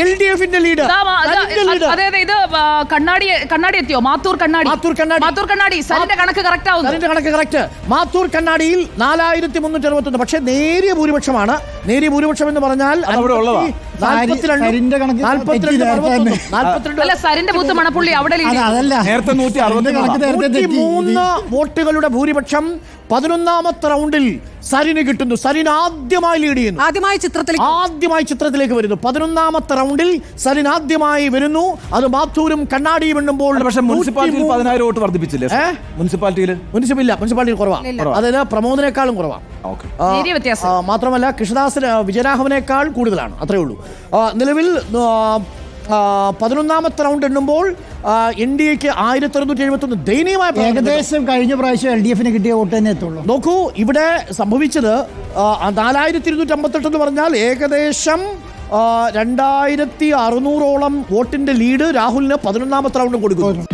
LDF-ന്റെ lead. അതായത് ഇത് കണ്ണാടി എത്തിയോ? മാത്തൂർ കണ്ണാടി സരിന്റെ കണക്ക് കറക്റ്റ് ആവുന്നു. സരിന്റെ കണക്ക് കറക്റ്റ്. മാത്തൂർ കണ്ണാടിയിൽ 4361. പക്ഷേ നേരിയ ഭൂരിപക്ഷമാണ്. നേരിയ ഭൂരിപക്ഷം എന്ന് പറഞ്ഞാൽ സരിന്റെ ബൂത്ത് മണപ്പുള്ളി അവിടെ വോട്ടുകളുടെ ഭൂരിപക്ഷം 11ാമത്തെ റൗണ്ടിൽ സരിന് കിട്ടുന്നു. സരിൻ ആദ്യമായി ലീഡ് ചെയ്യുന്നു. ആദ്യമായി ചിത്രത്തിലേക്ക് വരുന്നു. 11ാമത്തെ റൗണ്ടിൽ സരിൻ ആദ്യമായി വരുന്നു. അത് മാത്തൂരും കണ്ണാടിയും എണ്ണുമ്പോൾ പക്ഷേ മുനിസിപ്പാലിറ്റിയിൽ 10,000 വോട്ട് വർദ്ധിപ്പിച്ചില്ലേ? മുനിസിപ്പാലിറ്റിയിൽ കുറവാണ്. അതായത് പ്രമോദിനേക്കാളും കുറവാണ്. മാത്രമല്ല കൃഷ്ണദാസ് വിജയരാഘവനേക്കാൾ കൂടുതലാണ്. അത്രേ ഉള്ളൂ. നിലവിൽ 11ാമത്തെ റൗണ്ട് എണ്ണുമ്പോൾ NDAക്ക് 1671 ദയനീയമായ ഏകദേശം കഴിഞ്ഞ പ്രാവശ്യം LDF-ന് കിട്ടിയ വോട്ട് തന്നെ എത്തുള്ളൂ. നോക്കൂ, ഇവിടെ സംഭവിച്ചത് 4258 എന്ന് പറഞ്ഞാൽ ഏകദേശം 2600-ഓളം വോട്ടിന്റെ ലീഡ് രാഹുലിന് 11ാമത്തെ റൗണ്ടും കൊടുക്കുന്നു.